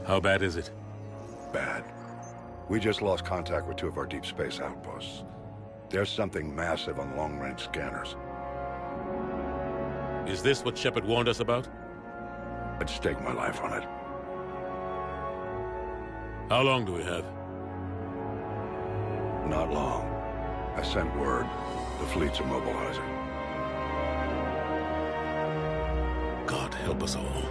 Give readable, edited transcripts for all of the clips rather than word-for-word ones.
How bad is it? Bad. We just lost contact with two of our deep space outposts. There's something massive on long-range scanners. Is this what Shepard warned us about? I'd stake my life on it. How long do we have? Not long. I sent word. The fleet's immobilizing. God help us all.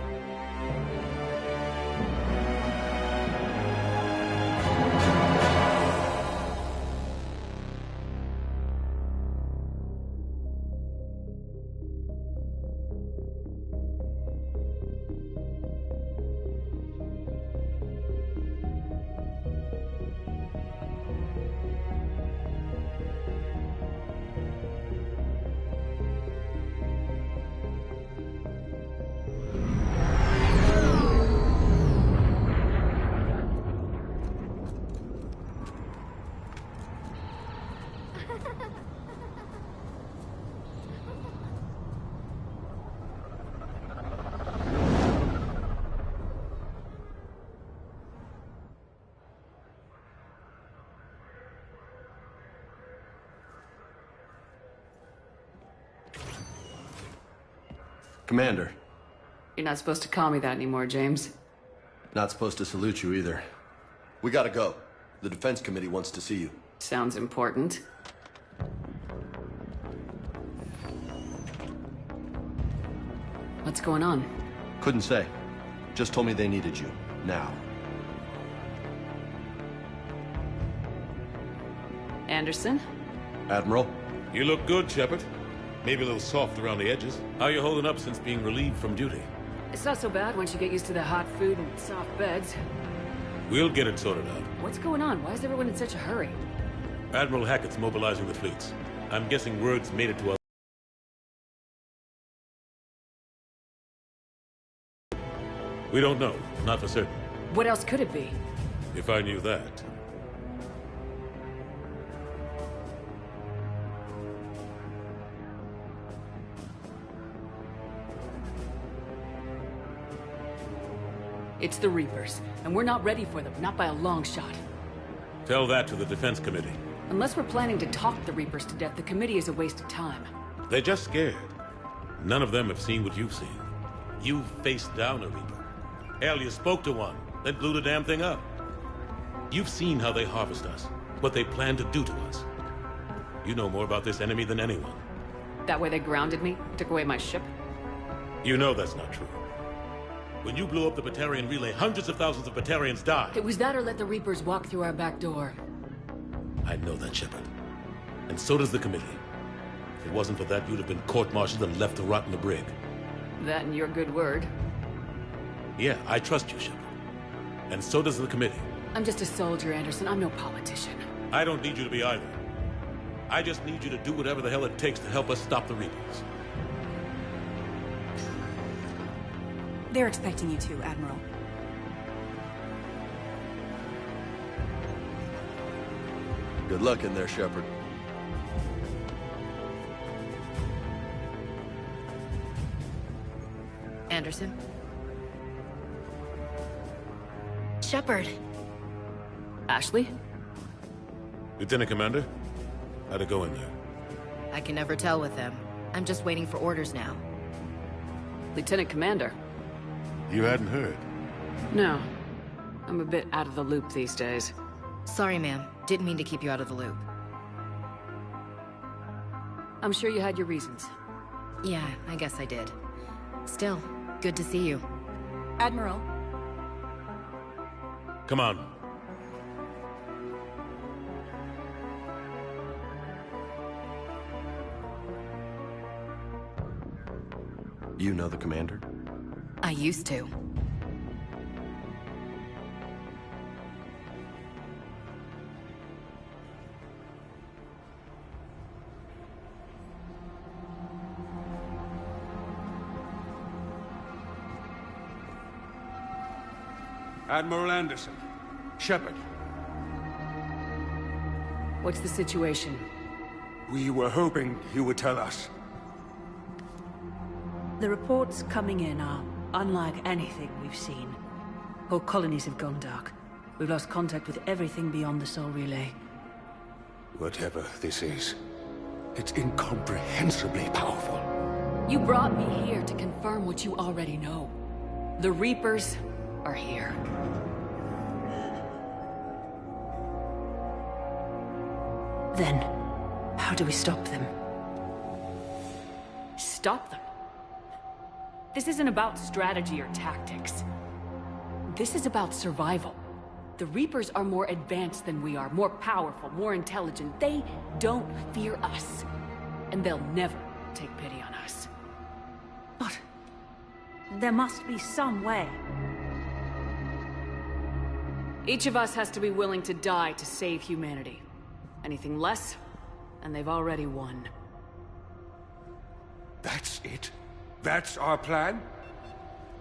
Commander. You're not supposed to call me that anymore, James. Not supposed to salute you either. We gotta go. The Defense Committee wants to see you. Sounds important. What's going on? Couldn't say. Just told me they needed you. Now. Anderson? Admiral? You look good, Shepard. Maybe a little soft around the edges. How you holding up since being relieved from duty? It's not so bad once you get used to the hot food and soft beds. We'll get it sorted out. What's going on? Why is everyone in such a hurry? Admiral Hackett's mobilizing the fleets. I'm guessing word's made it to us. We don't know. Not for certain. What else could it be? If I knew that. It's the Reapers, and we're not ready for them, not by a long shot. Tell that to the Defense Committee. Unless we're planning to talk the Reapers to death, the committee is a waste of time. They're just scared. None of them have seen what you've seen. You've faced down a Reaper. Hell, you spoke to one, then blew the damn thing up. You've seen how they harvest us, what they plan to do to us. You know more about this enemy than anyone. That way they grounded me, took away my ship? You know that's not true. When you blew up the Batarian relay, hundreds of thousands of Batarians died. It was that or let the Reapers walk through our back door. I know that, Shepard. And so does the committee. If it wasn't for that, you'd have been court-martialed and left to rot in the brig. That and your good word. Yeah, I trust you, Shepard. And so does the committee. I'm just a soldier, Anderson. I'm no politician. I don't need you to be either. I just need you to do whatever the hell it takes to help us stop the Reapers. They're expecting you to, Admiral. Good luck in there, Shepard. Anderson? Shepard. Ashley? Lieutenant Commander, how'd it go in there? I can never tell with them. I'm just waiting for orders now. Lieutenant Commander? You hadn't heard? No. I'm a bit out of the loop these days. Sorry, ma'am. Didn't mean to keep you out of the loop. I'm sure you had your reasons. Yeah, I guess I did. Still, good to see you. Admiral. Come on. You know the commander? I used to. Admiral Anderson. Shepard. What's the situation? We were hoping you would tell us. The reports coming in are unlike anything we've seen. Whole colonies have gone dark. We've lost contact with everything beyond the Soul Relay. Whatever this is, it's incomprehensibly powerful. You brought me here to confirm what you already know. The Reapers are here. Then, how do we stop them? Stop them? This isn't about strategy or tactics. This is about survival. The Reapers are more advanced than we are, more powerful, more intelligent. They don't fear us. And they'll never take pity on us. But there must be some way. Each of us has to be willing to die to save humanity. Anything less, and they've already won. That's it? That's our plan?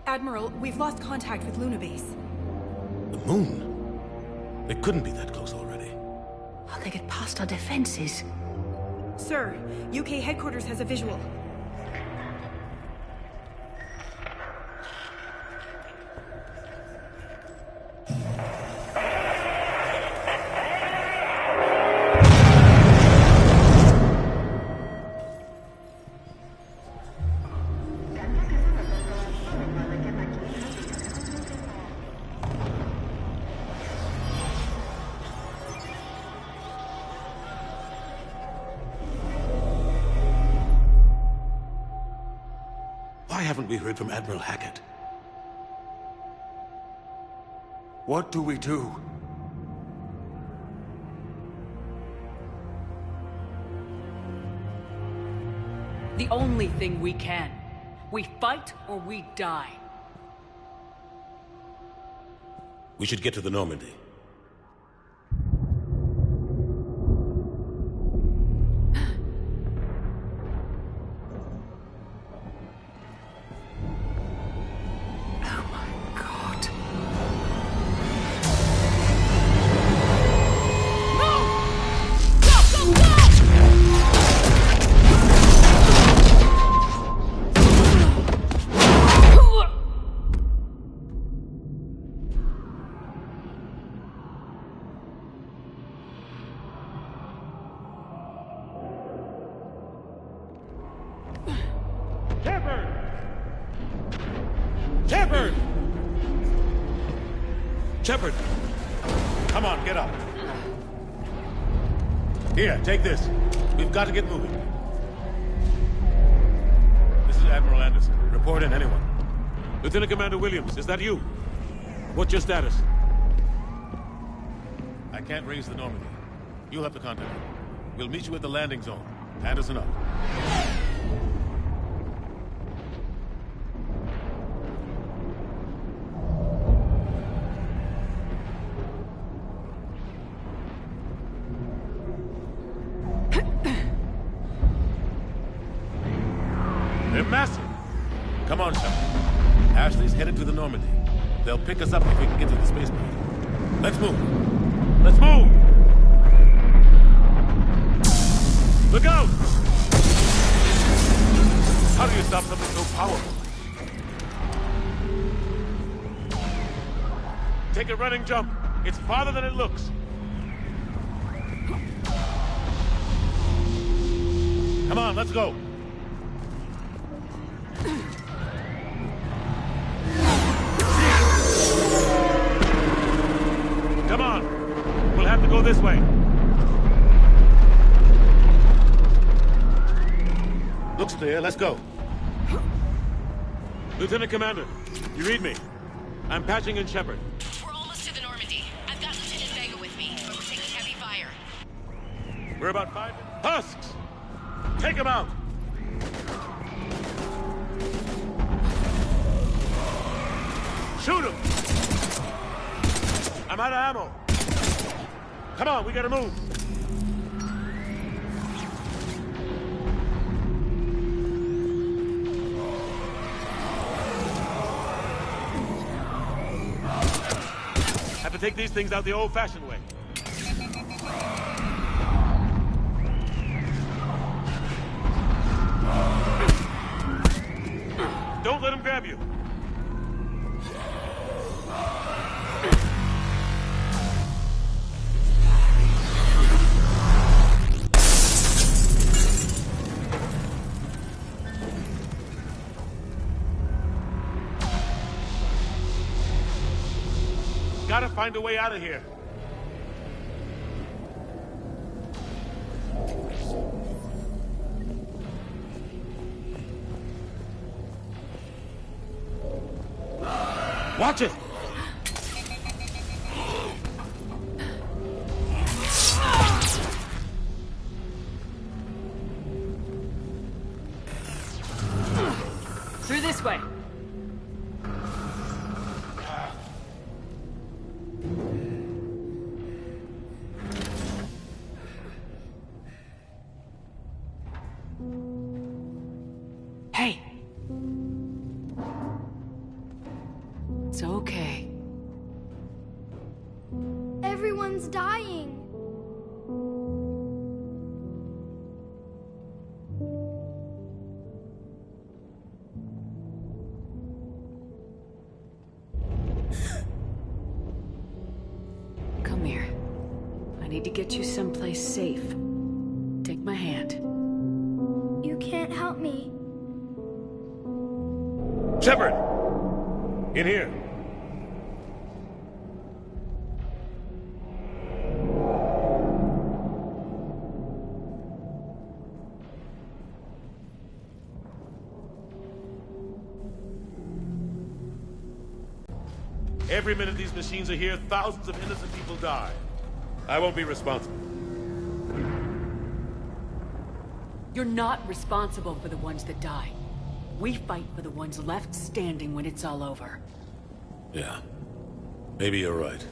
Admiral, we've lost contact with Luna Base. The moon? They couldn't be that close already. How'd they get past our defenses? Sir, UK headquarters has a visual. Why haven't we heard from Admiral Hackett? What do we do? The only thing we can. We fight or we die. We should get to the Normandy. Shepard! Shepard! Come on, get up. Here, take this. We've got to get moving. This is Admiral Anderson. Report in, anyone. Lieutenant Commander Williams, is that you? What's your status? I can't raise the Normandy. You'll have to contact me. We'll meet you at the landing zone. Anderson up. They're massive. Come on, Shepard. Ashley's headed to the Normandy. They'll pick us up if we can get to the spaceport. Let's move. Let's move! Look out! How do you stop something so powerful? Take a running jump. It's farther than it looks. Come on, let's go. Come on. We'll have to go this way. Looks clear. Let's go. Lieutenant Commander, you read me? I'm patching in Shepard. We're almost to the Normandy. I've got Lieutenant Vega with me, but we're taking heavy fire. We're about 5 minutes. Husks! Take him out! Shoot him! I'm out of ammo. Come on, we gotta move. Have to take these things out the old-fashioned way. Don't let him grab you. gotta find a way out of here. Watch it! Through this way. Hey. It's okay. Everyone's dying. Come here. I need to get you someplace safe. Take my hand. You can't help me. Shepard! In here. Every minute these machines are here, thousands of innocent people die. I won't be responsible. You're not responsible for the ones that die. We fight for the ones left standing when it's all over. Yeah. Maybe you're right.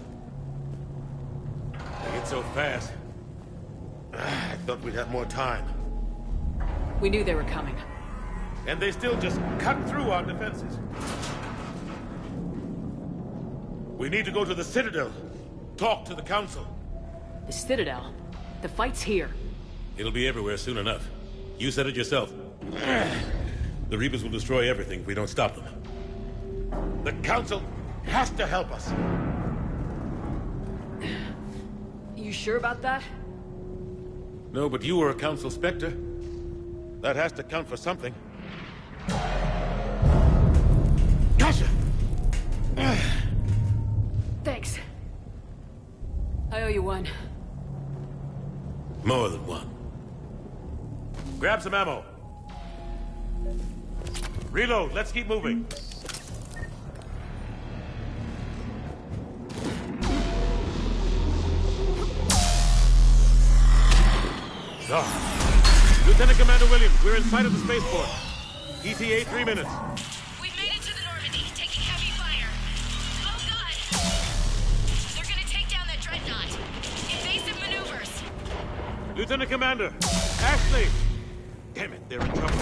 They get so fast. I thought we'd have more time. We knew they were coming. And they still just cut through our defenses. We need to go to the Citadel. Talk to the Council. The Citadel? The fight's here. It'll be everywhere soon enough. You said it yourself. The Reapers will destroy everything if we don't stop them. The Council has to help us. You sure about that? No, but you were a Council Spectre. That has to count for something. Gotcha! Thanks. I owe you one. More than one. Grab some ammo. Reload, let's keep moving. Lieutenant Commander Williams, we're in sight of the spaceport. ETA 3 minutes. We've made it to the Normandy, taking heavy fire. Oh god! They're gonna take down that dreadnought. Invasive maneuvers. Lieutenant Commander, Ashley! Damn it, they're in trouble.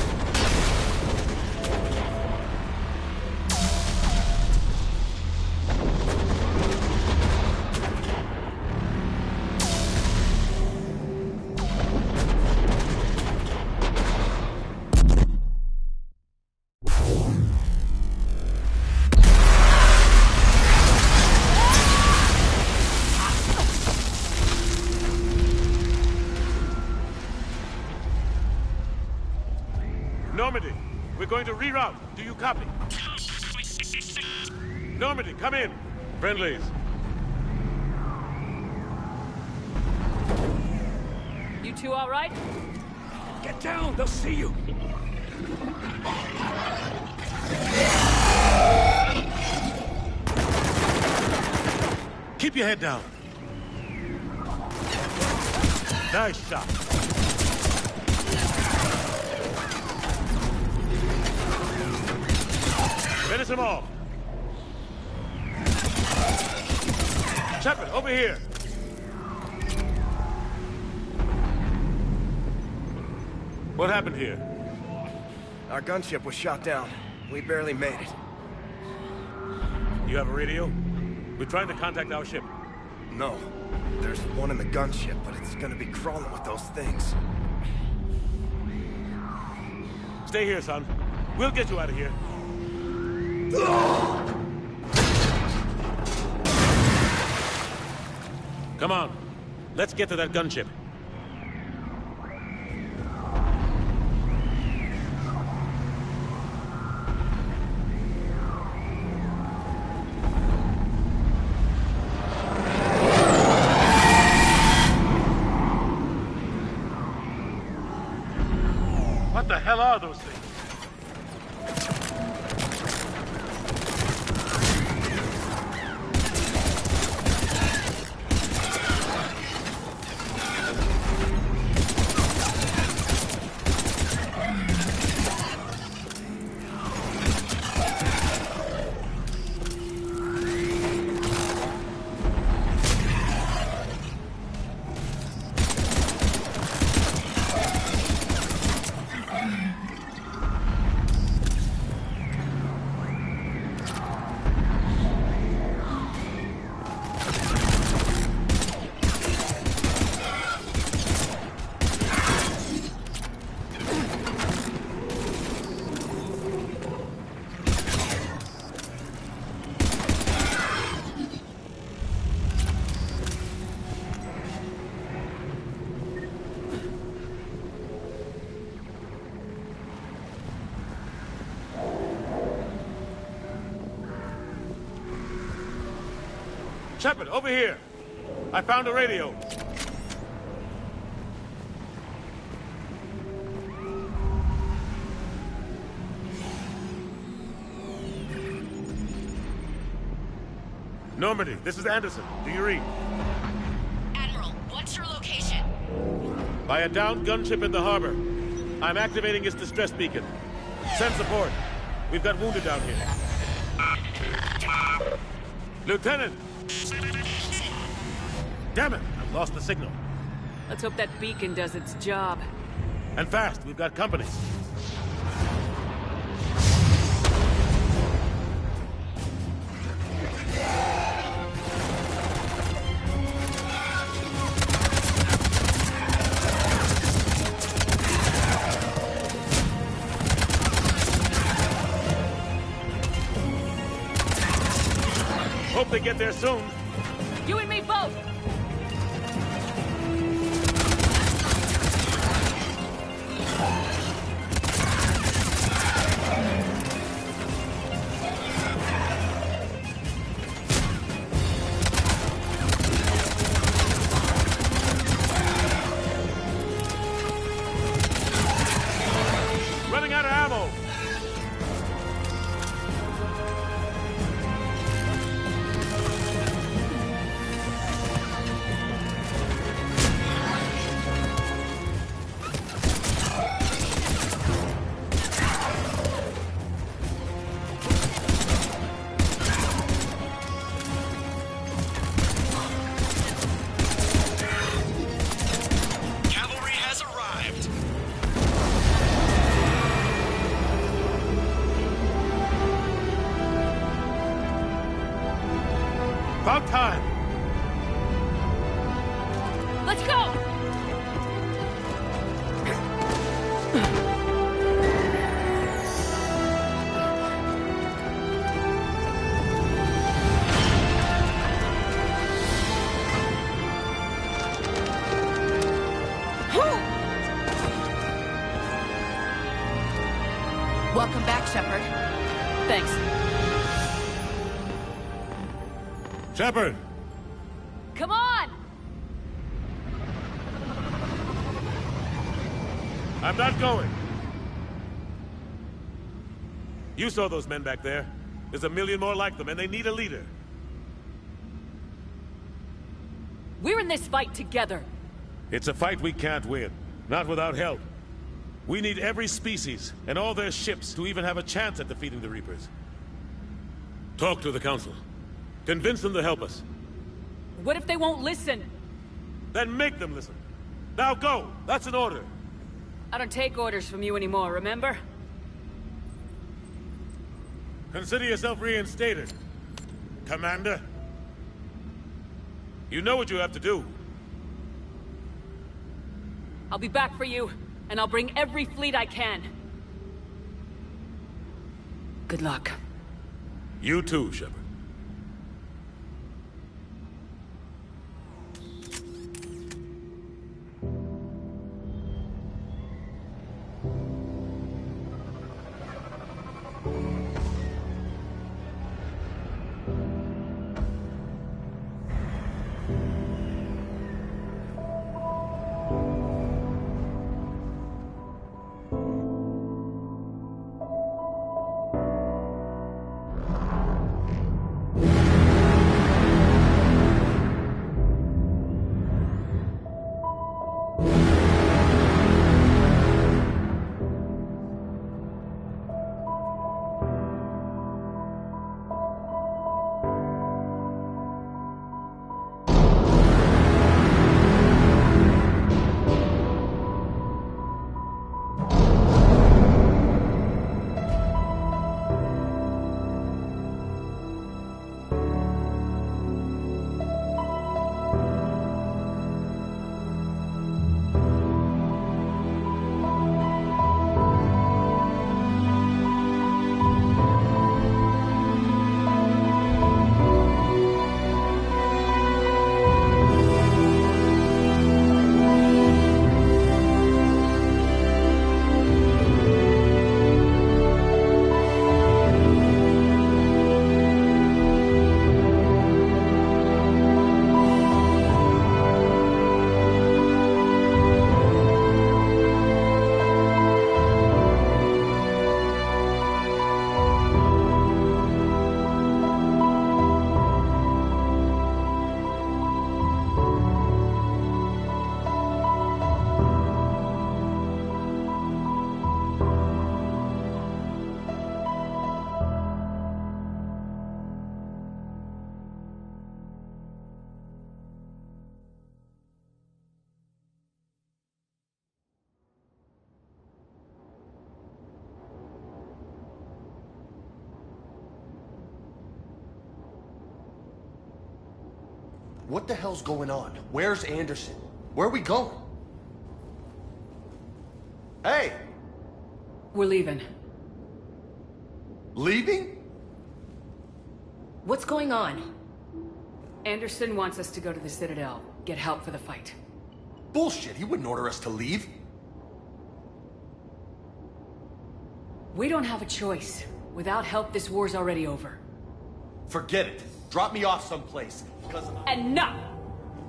Normandy, we're going to reroute. Do you copy? Normandy, come in. Friendlies. You two all right? Get down! They'll see you! Keep your head down. Nice shot. Finish him off. Shepard, over here. What happened here? Our gunship was shot down. We barely made it. You have a radio? We're trying to contact our ship. No. There's one in the gunship, but it's gonna be crawling with those things. Stay here, son. We'll get you out of here. Come on. Let's get to that gunship. What the hell are those things? Shepard, over here. I found a radio. Normandy, this is Anderson. Do you read? Admiral, what's your location? By a downed gunship in the harbor. I'm activating its distress beacon. Send support. We've got wounded down here. Lieutenant! Damn it! I've lost the signal. Let's hope that beacon does its job. And fast, we've got company. Hope they get there soon. You and me both! Running out of ammo. Cavalry has arrived. About time. Let's go! Welcome back, Shepard. Thanks. Shepard! Come on! I'm not going. You saw those men back there. There's a million more like them, and they need a leader. We're in this fight together. It's a fight we can't win. Not without help. We need every species and all their ships to even have a chance at defeating the Reapers. Talk to the Council. Convince them to help us. What if they won't listen? Then make them listen. Now go! That's an order. I don't take orders from you anymore, remember? Consider yourself reinstated, Commander. You know what you have to do. I'll be back for you, and I'll bring every fleet I can. Good luck. You too, Shepard. What the hell's going on? Where's Anderson? Where are we going? Hey! We're leaving. Leaving? What's going on? Anderson wants us to go to the Citadel, get help for the fight. Bullshit, he wouldn't order us to leave. We don't have a choice. Without help, this war's already over. Forget it. Drop me off someplace, because... Enough!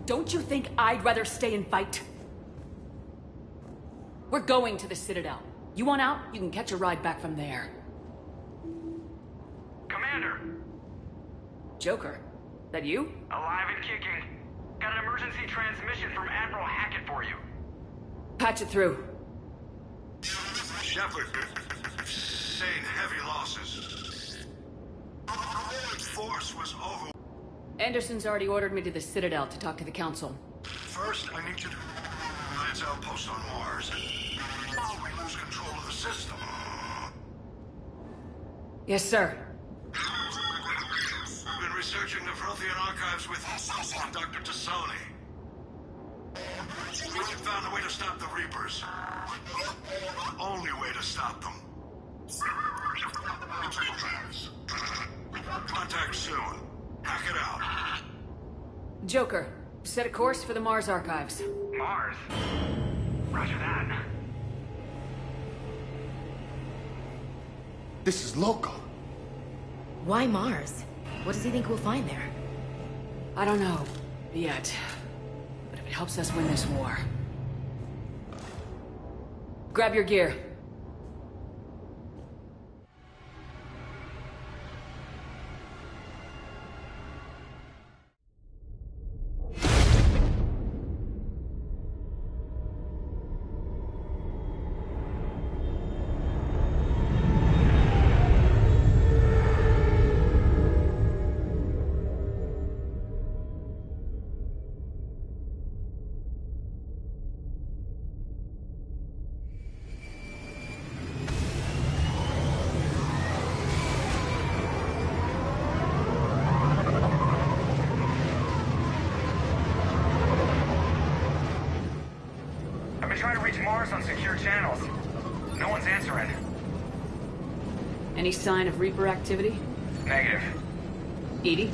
Don't you think I'd rather stay and fight? We're going to the Citadel. You want out? You can catch a ride back from there. Commander! Joker, that you? Alive and kicking. Got an emergency transmission from Admiral Hackett for you. Patch it through. Shepard, sustained heavy losses. Our force was over. Anderson's already ordered me to the Citadel to talk to the Council. First, I need to do Alliance outpost on Mars. While we lose control of the system. Yes, sir. We've been researching the Vrothian archives with Dr. Tassoni. We found a way to stop the Reapers. The only way to stop them. Contact soon. Hack it out. Joker, set a course for the Mars archives. Mars? Roger that. This is loco. Why Mars? What does he think we'll find there? I don't know, yet. But if it helps us win this war... Grab your gear. Trying to reach Mars on secure channels. No one's answering. Any sign of Reaper activity? Negative. Edie?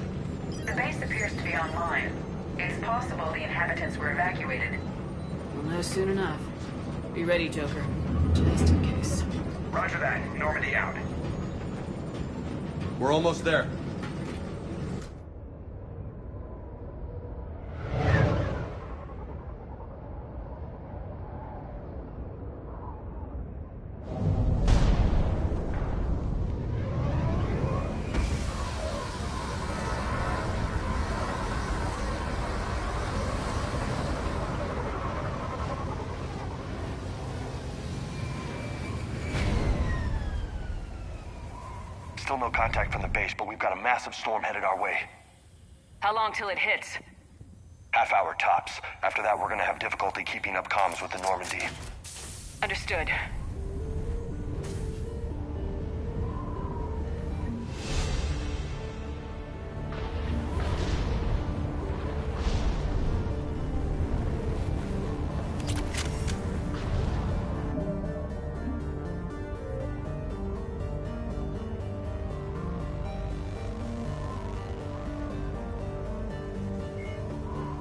The base appears to be online. It's possible the inhabitants were evacuated. We'll know soon enough. Be ready, Joker. Just in case. Roger that. Normandy out. We're almost there. Still no contact from the base, but we've got a massive storm headed our way. How long till it hits? Half hour tops. After that, we're gonna have difficulty keeping up comms with the Normandy. Understood.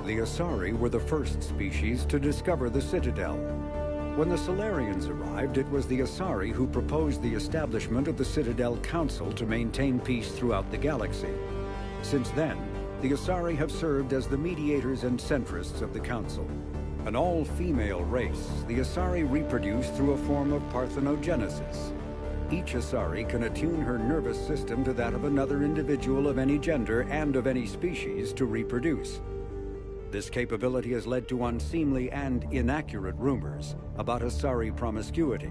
The Asari were the first species to discover the Citadel. When the Solarians arrived, it was the Asari who proposed the establishment of the Citadel Council to maintain peace throughout the galaxy. Since then, the Asari have served as the mediators and centrists of the Council. An all-female race, the Asari reproduce through a form of parthenogenesis. Each Asari can attune her nervous system to that of another individual of any gender and of any species to reproduce. This capability has led to unseemly and inaccurate rumors about Asari promiscuity.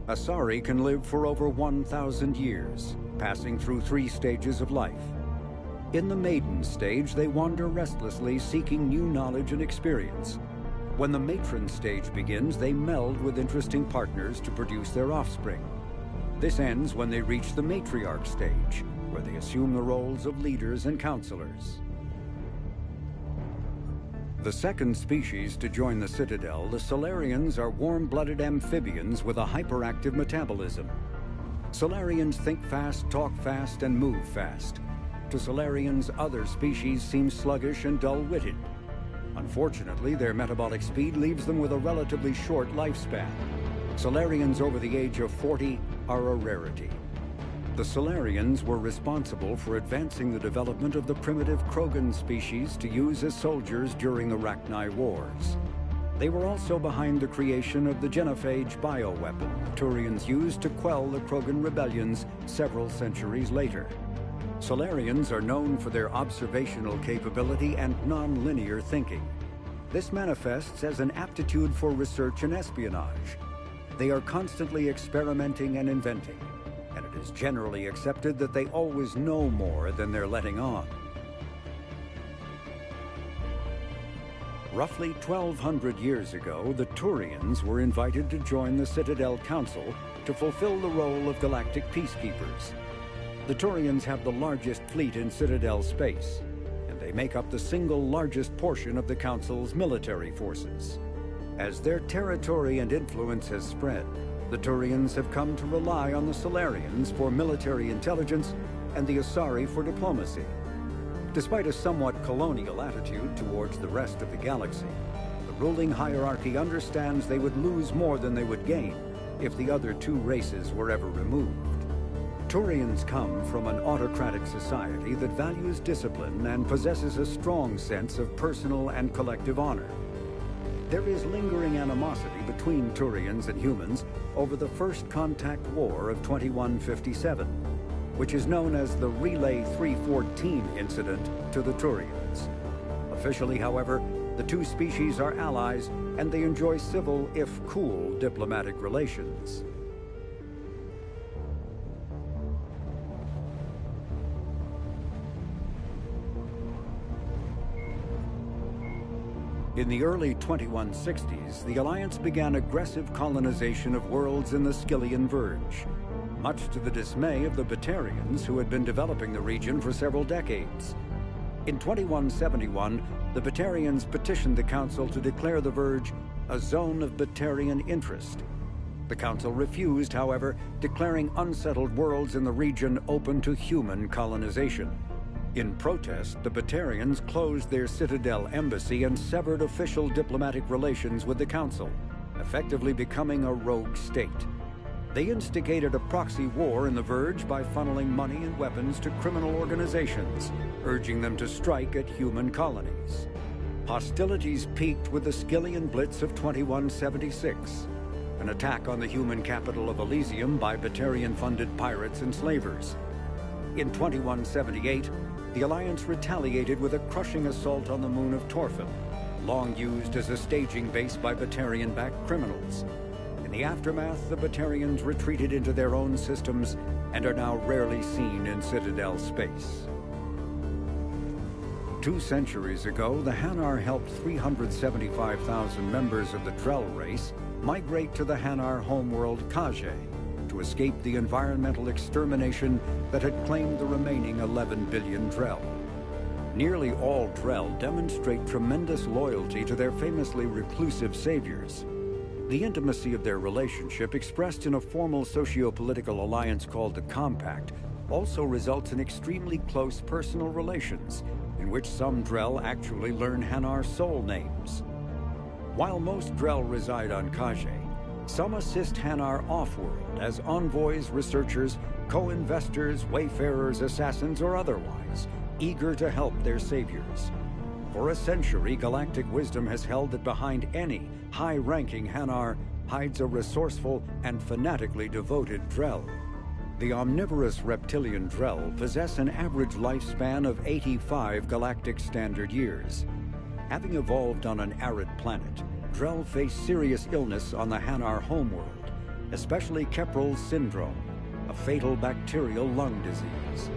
Asari can live for over 1,000 years, passing through 3 stages of life. In the maiden stage, they wander restlessly, seeking new knowledge and experience. When the matron stage begins, they meld with interesting partners to produce their offspring. This ends when they reach the matriarch stage, where they assume the roles of leaders and counselors. The second species to join the Citadel, the Solarians are warm-blooded amphibians with a hyperactive metabolism. Solarians think fast, talk fast, and move fast. To Solarians, other species seem sluggish and dull-witted. Unfortunately, their metabolic speed leaves them with a relatively short lifespan. Solarians over the age of 40 are a rarity. The Solarians were responsible for advancing the development of the primitive Krogan species to use as soldiers during the Rachni Wars. They were also behind the creation of the genophage bioweapon Turians used to quell the Krogan rebellions several centuries later. Solarians are known for their observational capability and non-linear thinking. This manifests as an aptitude for research and espionage. They are constantly experimenting and inventing, and it is generally accepted that they always know more than they're letting on. Roughly 1,200 years ago, the Turians were invited to join the Citadel Council to fulfill the role of galactic peacekeepers. The Turians have the largest fleet in Citadel space, and they make up the single largest portion of the Council's military forces. As their territory and influence has spread, the Turians have come to rely on the Solarians for military intelligence and the Asari for diplomacy. Despite a somewhat colonial attitude towards the rest of the galaxy, the ruling hierarchy understands they would lose more than they would gain if the other two races were ever removed. Turians come from an autocratic society that values discipline and possesses a strong sense of personal and collective honor. There is lingering animosity between Turians and humans over the First Contact War of 2157, which is known as the Relay 314 incident to the Turians. Officially, however, the two species are allies, and they enjoy civil, if cool, diplomatic relations. In the early 2160s, the Alliance began aggressive colonization of worlds in the Skyllian Verge, much to the dismay of the Batarians, who had been developing the region for several decades. In 2171, the Batarians petitioned the Council to declare the Verge a zone of Batarian interest. The Council refused, however, declaring unsettled worlds in the region open to human colonization. In protest, the Batarians closed their Citadel embassy and severed official diplomatic relations with the Council, effectively becoming a rogue state. They instigated a proxy war in the Verge by funneling money and weapons to criminal organizations, urging them to strike at human colonies. Hostilities peaked with the Skyllian Blitz of 2176, an attack on the human capital of Elysium by Batarian-funded pirates and slavers. In 2178, the Alliance retaliated with a crushing assault on the moon of Torfin, long used as a staging base by Batarian-backed criminals. In the aftermath, the Batarians retreated into their own systems and are now rarely seen in Citadel space. 2 centuries ago, the Hanar helped 375,000 members of the Drell race migrate to the Hanar homeworld Kage to escape the environmental extermination that had claimed the remaining 11 billion Drell. Nearly all Drell demonstrate tremendous loyalty to their famously reclusive saviors. The intimacy of their relationship, expressed in a formal socio-political alliance called the Compact, also results in extremely close personal relations, in which some Drell actually learn Hanar soul names. While most Drell reside on Kage, some assist Hanar off-world as envoys, researchers, co-investors, wayfarers, assassins, or otherwise, eager to help their saviors. For a century, galactic wisdom has held that behind any high-ranking Hanar hides a resourceful and fanatically devoted Drell. The omnivorous reptilian Drell possess an average lifespan of 85 galactic standard years. Having evolved on an arid planet, Drell face serious illness on the Hanar homeworld, especially Kepral's syndrome, a fatal bacterial lung disease.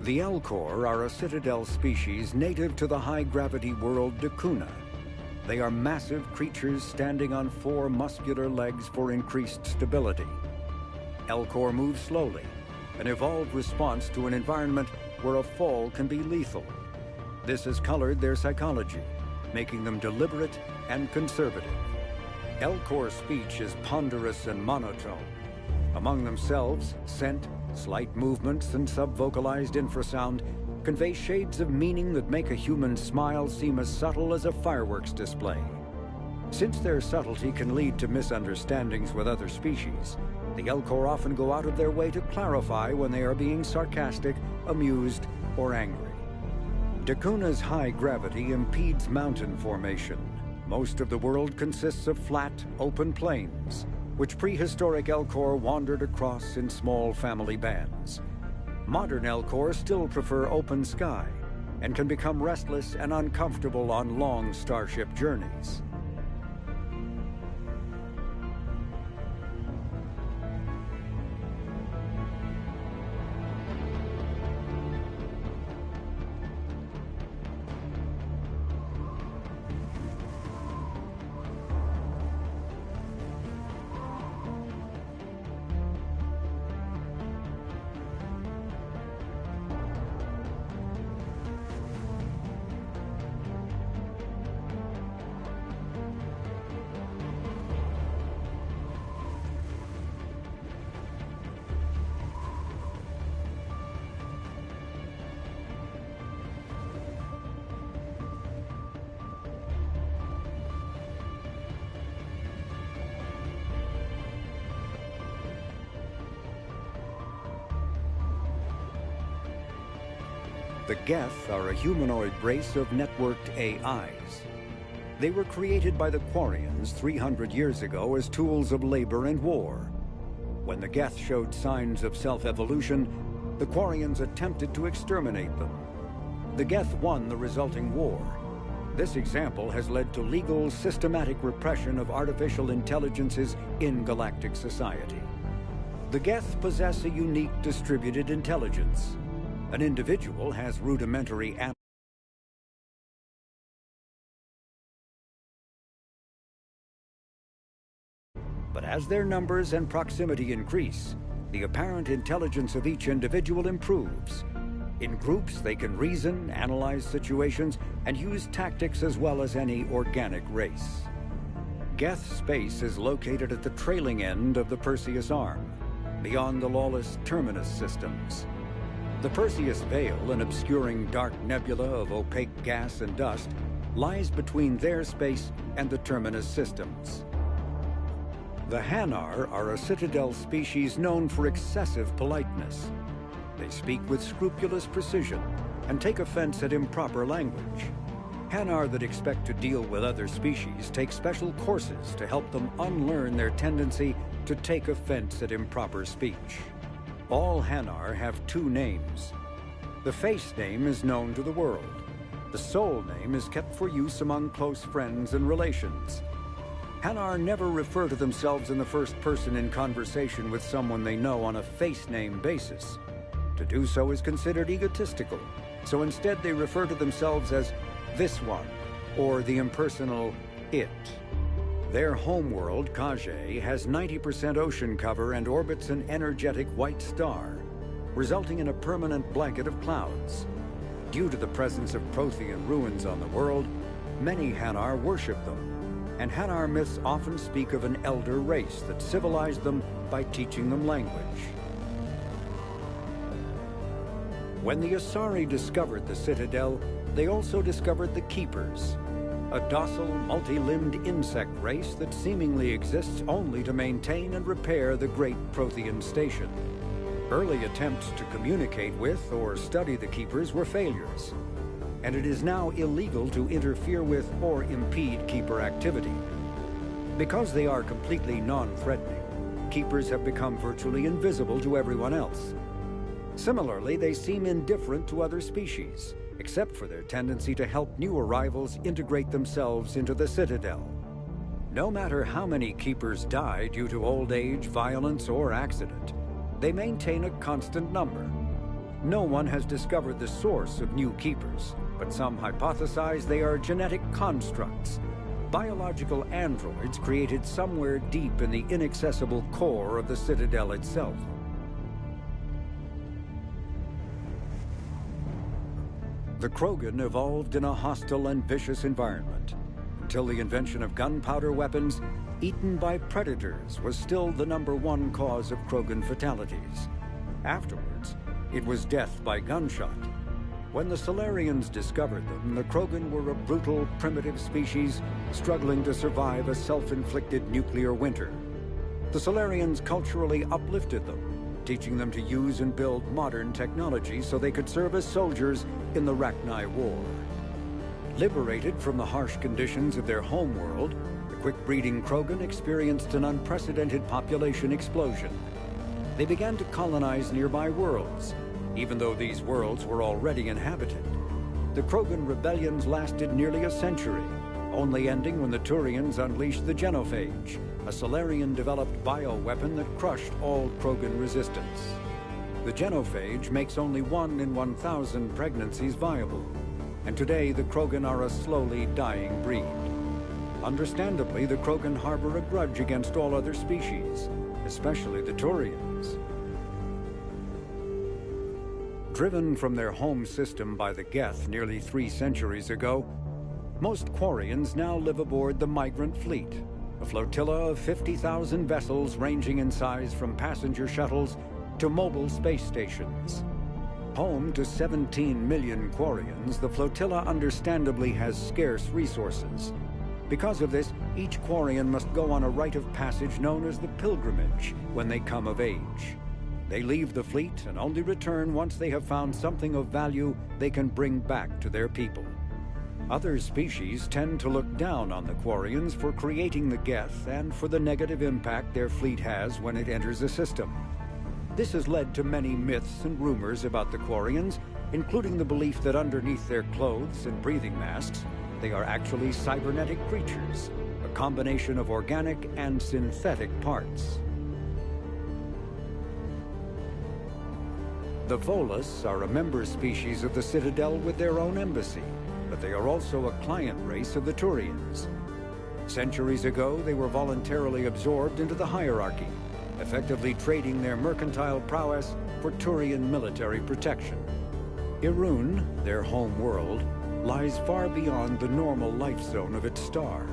The Elcor are a Citadel species native to the high-gravity world Dakuna. They are massive creatures standing on 4 muscular legs for increased stability. Elcor move slowly, an evolved response to an environment where a fall can be lethal. This has colored their psychology, making them deliberate and conservative. Elcor speech is ponderous and monotone. Among themselves, scent, slight movements, and sub-vocalized infrasound convey shades of meaning that make a human smile seem as subtle as a fireworks display. Since their subtlety can lead to misunderstandings with other species, the Elcor often go out of their way to clarify when they are being sarcastic, amused, or angry. Dakuna's high gravity impedes mountain formation. Most of the world consists of flat, open plains, which prehistoric Elcor wandered across in small family bands. Modern Elcor still prefer open sky and can become restless and uncomfortable on long starship journeys. The Geth are a humanoid race of networked AIs. They were created by the Quarians 300 years ago as tools of labor and war. When the Geth showed signs of self-evolution, the Quarians attempted to exterminate them. The Geth won the resulting war. This example has led to legal, systematic repression of artificial intelligences in galactic society. The Geth possess a unique distributed intelligence. An individual has rudimentary but as their numbers and proximity increase, the apparent intelligence of each individual improves. In groups, they can reason, analyze situations, and use tactics as well as any organic race. Geth space is located at the trailing end of the Perseus Arm, beyond the lawless Terminus systems. The Perseus Veil, an obscuring dark nebula of opaque gas and dust, lies between their space and the Terminus systems. The Hanar are a Citadel species known for excessive politeness. They speak with scrupulous precision and take offense at improper language. Hanar that expect to deal with other species take special courses to help them unlearn their tendency to take offense at improper speech. All Hanar have 2 names. The face name is known to the world. The soul name is kept for use among close friends and relations. Hanar never refer to themselves in the first person in conversation with someone they know on a face name basis. To do so is considered egotistical, so instead they refer to themselves as this one, or the impersonal it. Their homeworld, Kage, has 90% ocean cover and orbits an energetic white star, resulting in a permanent blanket of clouds. Due to the presence of Prothean ruins on the world, many Hanar worship them, and Hanar myths often speak of an elder race that civilized them by teaching them language. When the Asari discovered the Citadel, they also discovered the Keepers, a docile, multi-limbed insect race that seemingly exists only to maintain and repair the great Prothean station. Early attempts to communicate with or study the Keepers were failures, and it is now illegal to interfere with or impede Keeper activity. Because they are completely non-threatening, Keepers have become virtually invisible to everyone else. Similarly, they seem indifferent to other species, except for their tendency to help new arrivals integrate themselves into the Citadel. No matter how many Keepers die due to old age, violence, or accident, they maintain a constant number. No one has discovered the source of new keepers, but some hypothesize they are genetic constructs, biological androids created somewhere deep in the inaccessible core of the Citadel itself. The Krogan evolved in a hostile and vicious environment. Until the invention of gunpowder weapons, eaten by predators was still the #1 cause of Krogan fatalities. Afterwards, it was death by gunshot. When the Solarians discovered them, the Krogan were a brutal, primitive species struggling to survive a self-inflicted nuclear winter. The Solarians culturally uplifted them, teaching them to use and build modern technology so they could serve as soldiers in the Rachni War. Liberated from the harsh conditions of their homeworld, the quick-breeding Krogan experienced an unprecedented population explosion. They began to colonize nearby worlds, even though these worlds were already inhabited. The Krogan rebellions lasted nearly a century, only ending when the Turians unleashed the Genophage, a Solarian-developed bioweapon that crushed all Krogan resistance. The Genophage makes only 1 in 1,000 pregnancies viable, and today the Krogan are a slowly dying breed. Understandably, the Krogan harbor a grudge against all other species, especially the Turians. Driven from their home system by the Geth nearly 3 centuries ago, most Quarians now live aboard the Migrant Fleet, a flotilla of 50,000 vessels ranging in size from passenger shuttles to mobile space stations. Home to 17 million Quarians, the flotilla understandably has scarce resources. Because of this, each Quarian must go on a rite of passage known as the Pilgrimage when they come of age. They leave the fleet and only return once they have found something of value they can bring back to their people. Other species tend to look down on the Quarians for creating the Geth and for the negative impact their fleet has when it enters a system. This has led to many myths and rumors about the Quarians, including the belief that underneath their clothes and breathing masks, they are actually cybernetic creatures, a combination of organic and synthetic parts. The Volus are a member species of the Citadel with their own embassy, but they are also a client race of the Turians. Centuries ago, they were voluntarily absorbed into the hierarchy, effectively trading their mercantile prowess for Turian military protection. Irun, their home world, lies far beyond the normal life zone of its star.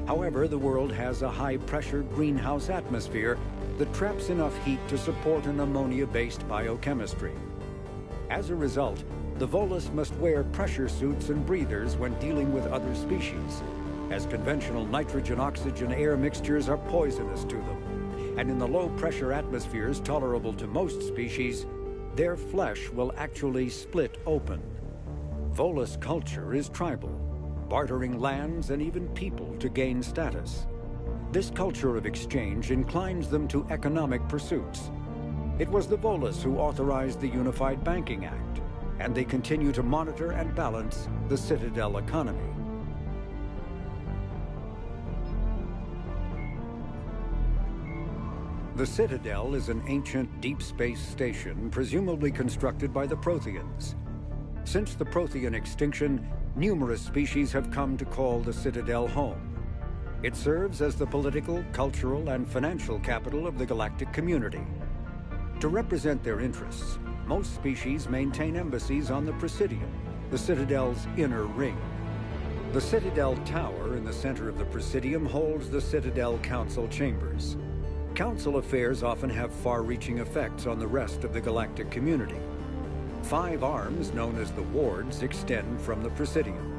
However, the world has a high-pressure greenhouse atmosphere that traps enough heat to support an ammonia-based biochemistry. As a result, the Volus must wear pressure suits and breathers when dealing with other species, as conventional nitrogen-oxygen air mixtures are poisonous to them, and in the low-pressure atmospheres tolerable to most species, their flesh will actually split open. Volus culture is tribal, bartering lands and even people to gain status. This culture of exchange inclines them to economic pursuits. It was the Volus who authorized the Unified Banking Act, and they continue to monitor and balance the Citadel economy. The Citadel is an ancient deep space station presumably constructed by the Protheans. Since the Prothean extinction, numerous species have come to call the Citadel home. It serves as the political, cultural, and financial capital of the galactic community. To represent their interests, most species maintain embassies on the Presidium, the Citadel's inner ring. The Citadel Tower in the center of the Presidium holds the Citadel Council chambers. Council affairs often have far-reaching effects on the rest of the galactic community. 5 arms, known as the wards, extend from the Presidium.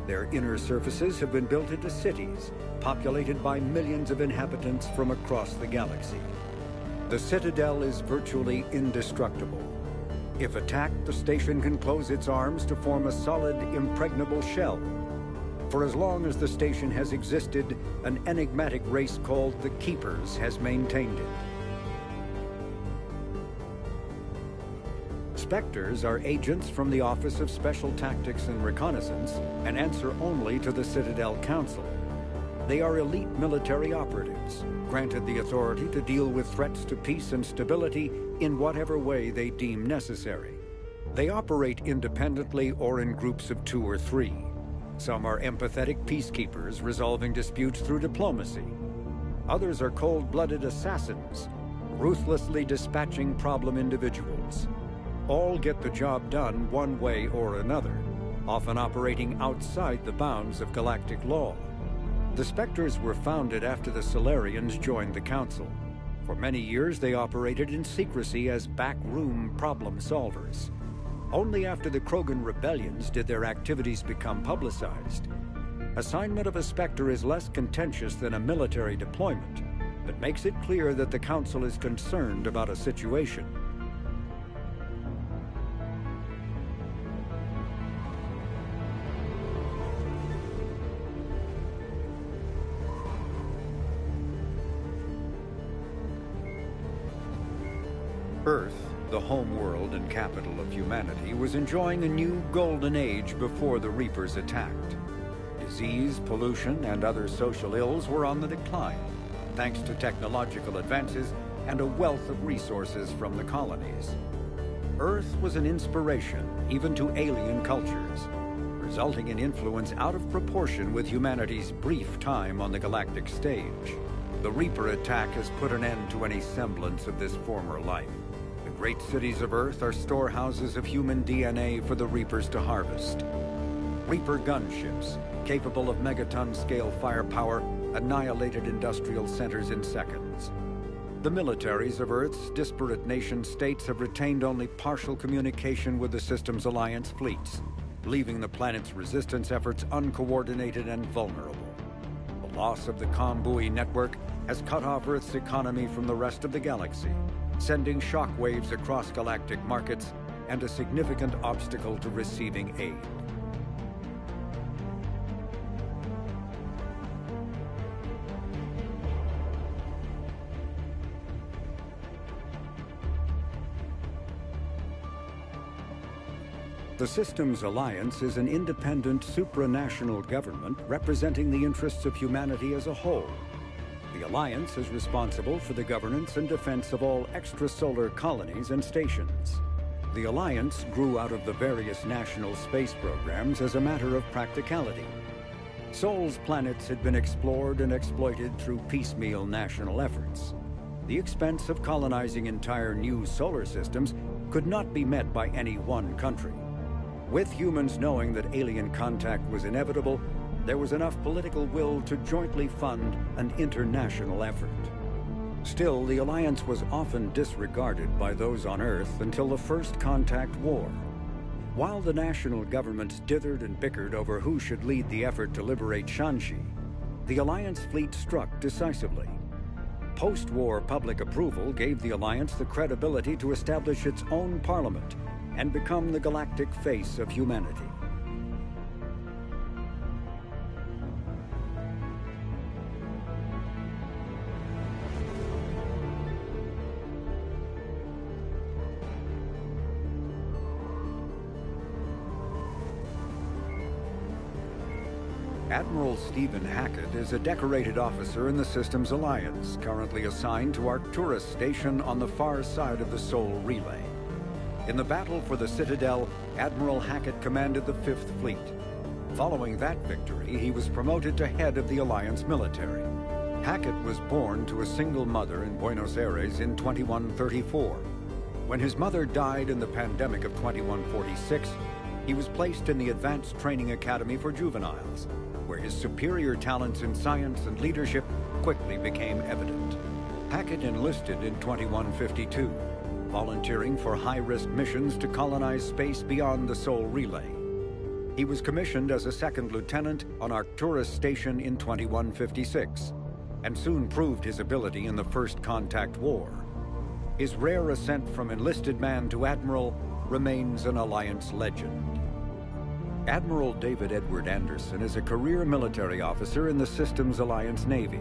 Their inner surfaces have been built into cities, populated by millions of inhabitants from across the galaxy. The Citadel is virtually indestructible. If attacked, the station can close its arms to form a solid, impregnable shell. For as long as the station has existed, an enigmatic race called the Keepers has maintained it. Spectres are agents from the Office of Special Tactics and Reconnaissance and answer only to the Citadel Council. They are elite military operatives, granted the authority to deal with threats to peace and stability in whatever way they deem necessary. They operate independently or in groups of 2 or 3. Some are empathetic peacekeepers resolving disputes through diplomacy. Others are cold-blooded assassins, ruthlessly dispatching problem individuals. All get the job done one way or another, often operating outside the bounds of galactic law. The Spectres were founded after the Solarians joined the Council. For many years, they operated in secrecy as backroom problem solvers. Only after the Krogan rebellions did their activities become publicized. Assignment of a Spectre is less contentious than a military deployment, but makes it clear that the Council is concerned about a situation. Earth, the home world and capital of humanity, was enjoying a new golden age before the Reapers attacked. Disease, pollution, and other social ills were on the decline, thanks to technological advances and a wealth of resources from the colonies. Earth was an inspiration even to alien cultures, resulting in influence out of proportion with humanity's brief time on the galactic stage. The Reaper attack has put an end to any semblance of this former life. The great cities of Earth are storehouses of human DNA for the Reapers to harvest. Reaper gunships, capable of megaton-scale firepower, annihilated industrial centers in seconds. The militaries of Earth's disparate nation-states have retained only partial communication with the system's alliance fleets, leaving the planet's resistance efforts uncoordinated and vulnerable. The loss of the comm buoy network has cut off Earth's economy from the rest of the galaxy, sending shockwaves across galactic markets and a significant obstacle to receiving aid. The Systems Alliance is an independent supranational government representing the interests of humanity as a whole. The Alliance is responsible for the governance and defense of all extrasolar colonies and stations. The Alliance grew out of the various national space programs as a matter of practicality. Sol's planets had been explored and exploited through piecemeal national efforts. The expense of colonizing entire new solar systems could not be met by any one country. With humans knowing that alien contact was inevitable, there was enough political will to jointly fund an international effort. Still, the Alliance was often disregarded by those on Earth until the First Contact War. While the national governments dithered and bickered over who should lead the effort to liberate Shanxi, the Alliance fleet struck decisively. Post-war public approval gave the Alliance the credibility to establish its own parliament and become the galactic face of humanity. Admiral Stephen Hackett is a decorated officer in the Systems Alliance, currently assigned to Arcturus Station on the far side of the Sol Relay. In the battle for the Citadel, Admiral Hackett commanded the 5th Fleet. Following that victory, he was promoted to head of the Alliance military. Hackett was born to a single mother in Buenos Aires in 2134. When his mother died in the pandemic of 2146, he was placed in the Advanced Training Academy for Juveniles, where his superior talents in science and leadership quickly became evident. Hackett enlisted in 2152, volunteering for high-risk missions to colonize space beyond the Sol Relay. He was commissioned as a 2nd lieutenant on Arcturus Station in 2156, and soon proved his ability in the First Contact War. His rare ascent from enlisted man to admiral remains an Alliance legend. Admiral David Edward Anderson is a career military officer in the Systems Alliance Navy.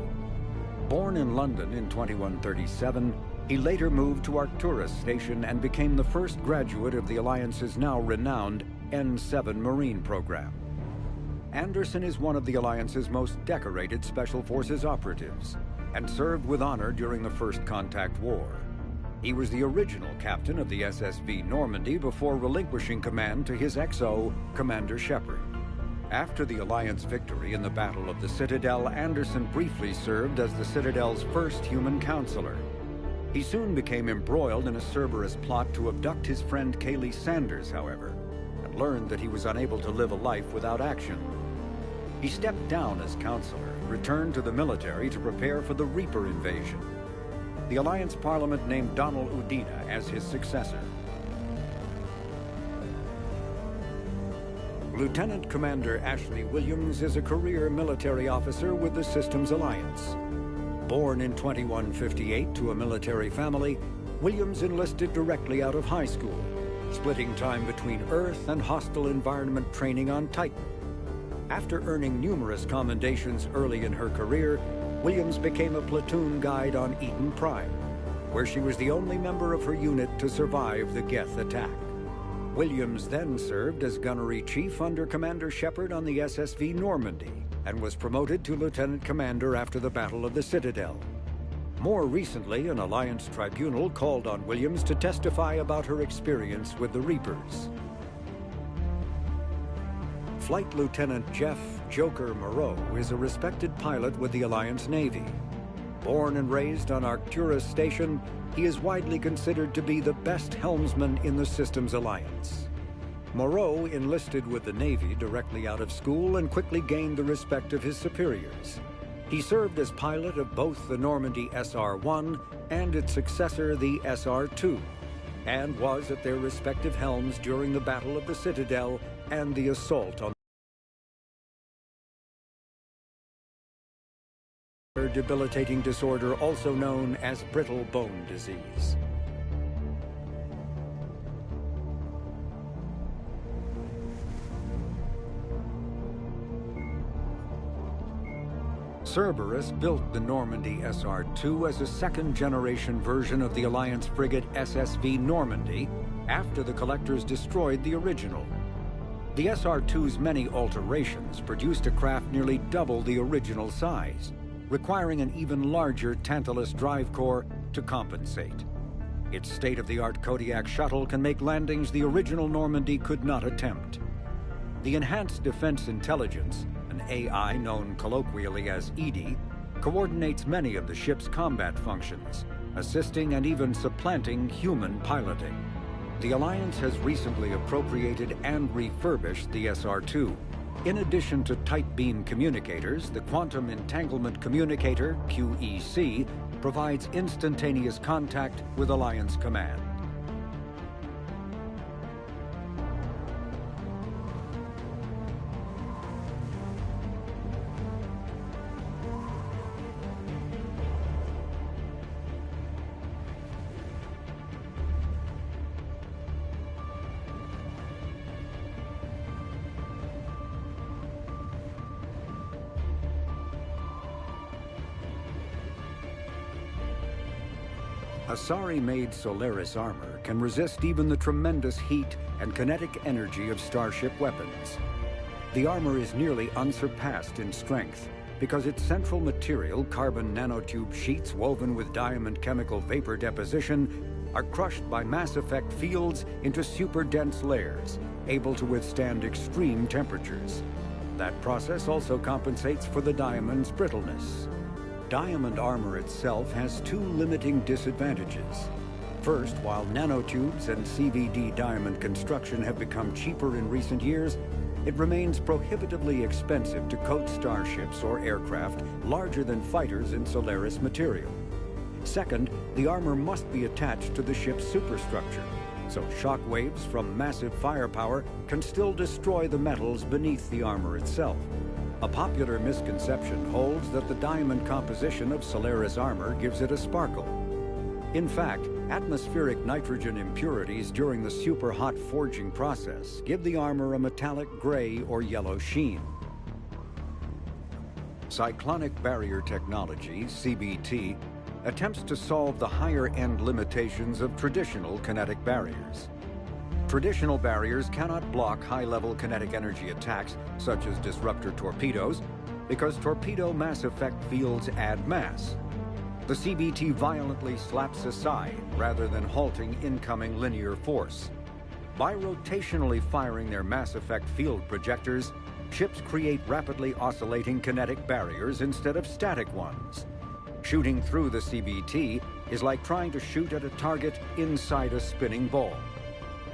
Born in London in 2137, he later moved to Arcturus Station and became the first graduate of the Alliance's now renowned N7 Marine program. Anderson is one of the Alliance's most decorated Special Forces operatives and served with honor during the First Contact War. He was the original captain of the SSV Normandy before relinquishing command to his XO, Commander Shepard. After the Alliance victory in the Battle of the Citadel, Anderson briefly served as the Citadel's first human counselor. He soon became embroiled in a Cerberus plot to abduct his friend Kaylee Sanders, however, and learned that he was unable to live a life without action. He stepped down as counselor and returned to the military to prepare for the Reaper invasion. The Alliance Parliament named Donald Udina as his successor. Lieutenant Commander Ashley Williams is a career military officer with the Systems Alliance. Born in 2158 to a military family, Williams enlisted directly out of high school, splitting time between Earth and hostile environment training on Titan. After earning numerous commendations early in her career, Williams became a platoon guide on Eden Prime, where she was the only member of her unit to survive the Geth attack. Williams then served as gunnery chief under Commander Shepard on the SSV Normandy and was promoted to lieutenant commander after the Battle of the Citadel. More recently, an Alliance tribunal called on Williams to testify about her experience with the Reapers. Flight Lieutenant Jeff Joker Moreau is a respected pilot with the Alliance Navy. Born and raised on Arcturus Station, he is widely considered to be the best helmsman in the Systems Alliance. Moreau enlisted with the Navy directly out of school and quickly gained the respect of his superiors. He served as pilot of both the Normandy SR-1 and its successor, the SR-2, and was at their respective helms during the Battle of the Citadel and the assault on a debilitating disorder also known as brittle bone disease. Cerberus built the Normandy SR-2 as a second-generation version of the Alliance frigate SSV Normandy after the Collectors destroyed the original. The SR-2's many alterations produced a craft nearly double the original size, requiring an even larger Tantalus drive core to compensate. Its state-of-the-art Kodiak shuttle can make landings the original Normandy could not attempt. The Enhanced Defense Intelligence, an AI known colloquially as EDI, coordinates many of the ship's combat functions, assisting and even supplanting human piloting. The Alliance has recently appropriated and refurbished the SR-2. In addition to tight beam communicators, the Quantum Entanglement Communicator, QEC, provides instantaneous contact with Alliance Command. Asari-made Solaris armor can resist even the tremendous heat and kinetic energy of starship weapons. The armor is nearly unsurpassed in strength because its central material, carbon nanotube sheets woven with diamond chemical vapor deposition, are crushed by mass effect fields into super-dense layers, able to withstand extreme temperatures. That process also compensates for the diamond's brittleness. Diamond armor itself has two limiting disadvantages. First, while nanotubes and CVD diamond construction have become cheaper in recent years, it remains prohibitively expensive to coat starships or aircraft larger than fighters in Solaris material. Second, the armor must be attached to the ship's superstructure, so shock waves from massive firepower can still destroy the metals beneath the armor itself. A popular misconception holds that the diamond composition of Solaris armor gives it a sparkle. In fact, atmospheric nitrogen impurities during the super-hot forging process give the armor a metallic gray or yellow sheen. Cyclonic barrier technology, CBT, attempts to solve the higher-end limitations of traditional kinetic barriers. Traditional barriers cannot block high-level kinetic energy attacks, such as disruptor torpedoes, because torpedo mass effect fields add mass. The CBT violently slaps aside rather than halting incoming linear force. By rotationally firing their mass effect field projectors, ships create rapidly oscillating kinetic barriers instead of static ones. Shooting through the CBT is like trying to shoot at a target inside a spinning ball.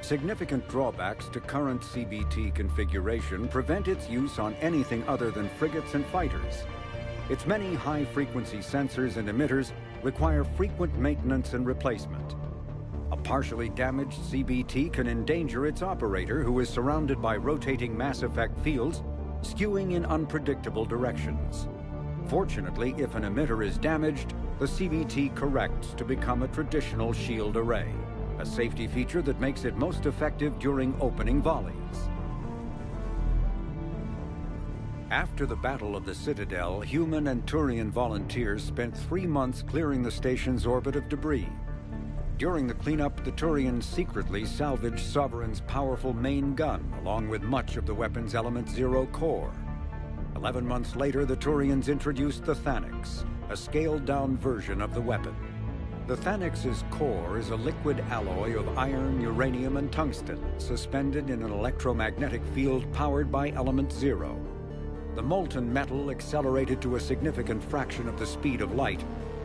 Significant drawbacks to current CBT configuration prevent its use on anything other than frigates and fighters. Its many high-frequency sensors and emitters require frequent maintenance and replacement. A partially damaged CBT can endanger its operator, who is surrounded by rotating mass effect fields, skewing in unpredictable directions. Fortunately, if an emitter is damaged, the CBT corrects to become a traditional shield array, a safety feature that makes it most effective during opening volleys. After the Battle of the Citadel, human and Turian volunteers spent 3 months clearing the station's orbit of debris. During the cleanup, the Turians secretly salvaged Sovereign's powerful main gun, along with much of the weapon's Element Zero core. 11 months later, the Turians introduced the Thanix, a scaled-down version of the weapon. The Thanix's core is a liquid alloy of iron, uranium, and tungsten, suspended in an electromagnetic field powered by Element Zero. The molten metal, accelerated to a significant fraction of the speed of light,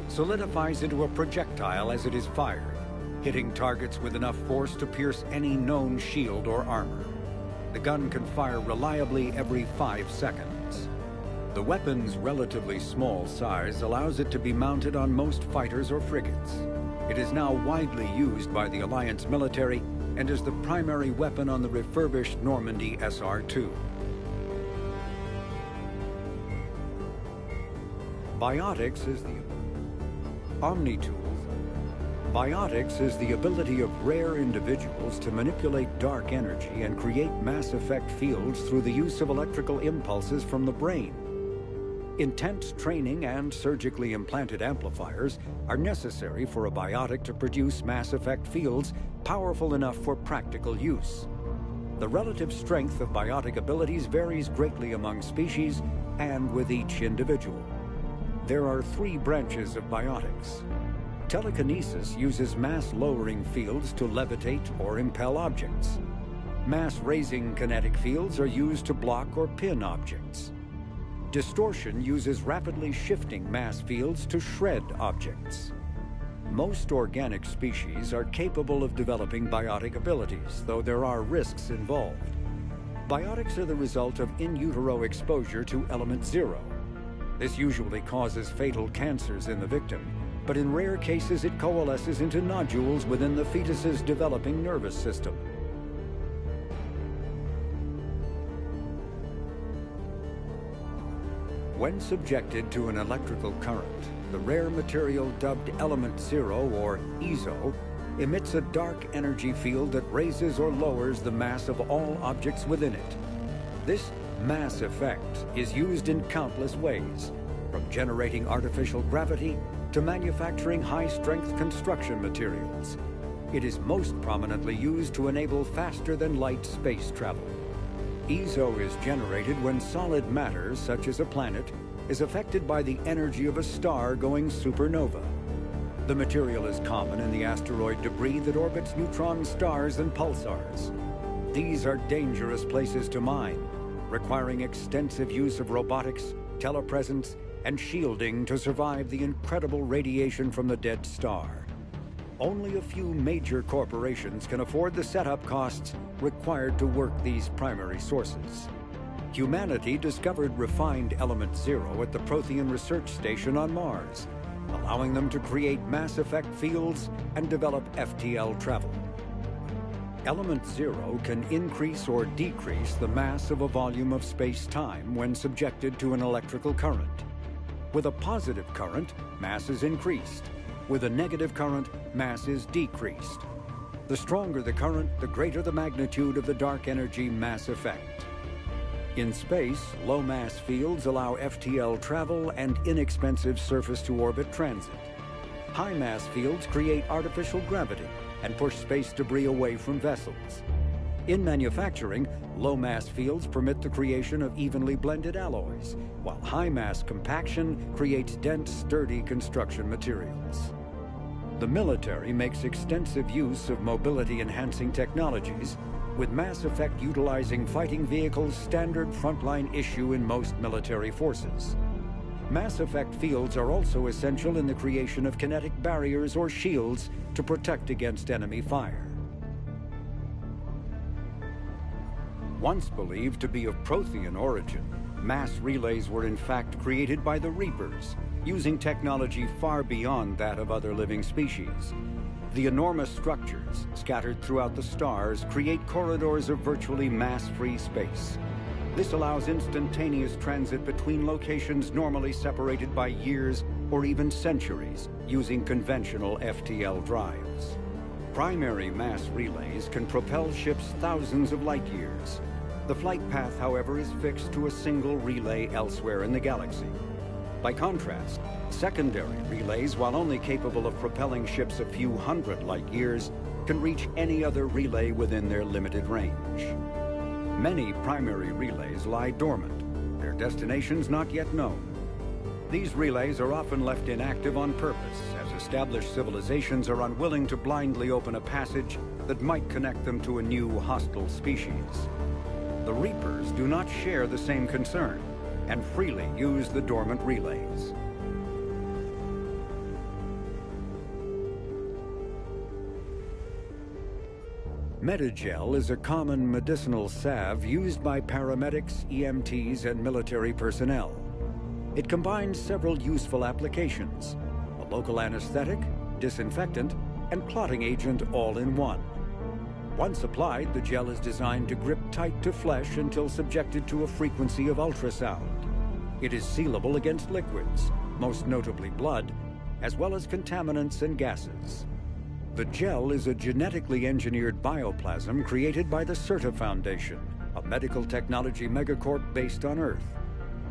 solidifies into a projectile as it is fired, hitting targets with enough force to pierce any known shield or armor. The gun can fire reliably every 5 seconds. The weapon's relatively small size allows it to be mounted on most fighters or frigates. It is now widely used by the Alliance military and is the primary weapon on the refurbished Normandy SR-2. Biotics is the Omni-tools. Biotics is the ability of rare individuals to manipulate dark energy and create mass effect fields through the use of electrical impulses from the brain. Intense training and surgically implanted amplifiers are necessary for a biotic to produce mass effect fields powerful enough for practical use. The relative strength of biotic abilities varies greatly among species and with each individual. There are 3 branches of biotics. Telekinesis uses mass-lowering fields to levitate or impel objects. Mass-raising kinetic fields are used to block or pin objects. Distortion uses rapidly shifting mass fields to shred objects. Most organic species are capable of developing biotic abilities, though there are risks involved. Biotics are the result of in utero exposure to Element Zero. This usually causes fatal cancers in the victim, but in rare cases it coalesces into nodules within the fetus's developing nervous system. When subjected to an electrical current, the rare material dubbed Element Zero, or EZO, emits a dark energy field that raises or lowers the mass of all objects within it. This mass effect is used in countless ways, from generating artificial gravity to manufacturing high-strength construction materials. It is most prominently used to enable faster-than-light space travel. EZO is generated when solid matter, such as a planet, is affected by the energy of a star going supernova. The material is common in the asteroid debris that orbits neutron stars and pulsars. These are dangerous places to mine, requiring extensive use of robotics, telepresence, and shielding to survive the incredible radiation from the dead star. Only a few major corporations can afford the setup costs required to work these primary sources. Humanity discovered refined Element Zero at the Prothean Research Station on Mars, allowing them to create mass effect fields and develop FTL travel. Element Zero can increase or decrease the mass of a volume of space-time when subjected to an electrical current. With a positive current, mass is increased. With a negative current, mass is decreased. The stronger the current, the greater the magnitude of the dark energy mass effect. In space, low-mass fields allow FTL travel and inexpensive surface-to-orbit transit. High-mass fields create artificial gravity and push space debris away from vessels. In manufacturing, low-mass fields permit the creation of evenly blended alloys, while high-mass compaction creates dense, sturdy construction materials. The military makes extensive use of mobility-enhancing technologies, with Mass Effect utilizing fighting vehicles standard frontline issue in most military forces. Mass Effect fields are also essential in the creation of kinetic barriers or shields to protect against enemy fire. Once believed to be of Prothean origin, mass relays were in fact created by the Reapers, using technology far beyond that of other living species. The enormous structures, scattered throughout the stars, create corridors of virtually mass-free space. This allows instantaneous transit between locations normally separated by years or even centuries, using conventional FTL drives. Primary mass relays can propel ships thousands of light years. The flight path, however, is fixed to a single relay elsewhere in the galaxy. By contrast, secondary relays, while only capable of propelling ships a few hundred light years, can reach any other relay within their limited range. Many primary relays lie dormant, their destinations not yet known. These relays are often left inactive on purpose, as established civilizations are unwilling to blindly open a passage that might connect them to a new hostile species. The Reapers do not share the same concern, and freely use the dormant relays. Metagel is a common medicinal salve used by paramedics, EMTs, and military personnel. It combines several useful applications: a local anesthetic, disinfectant, and clotting agent all in one. Once applied, the gel is designed to grip tight to flesh until subjected to a frequency of ultrasound. It is sealable against liquids, most notably blood, as well as contaminants and gases. The gel is a genetically engineered bioplasm created by the CERTA Foundation, a medical technology megacorp based on Earth.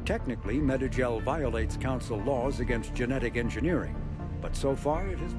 Technically, Metagel violates Council laws against genetic engineering, but so far it has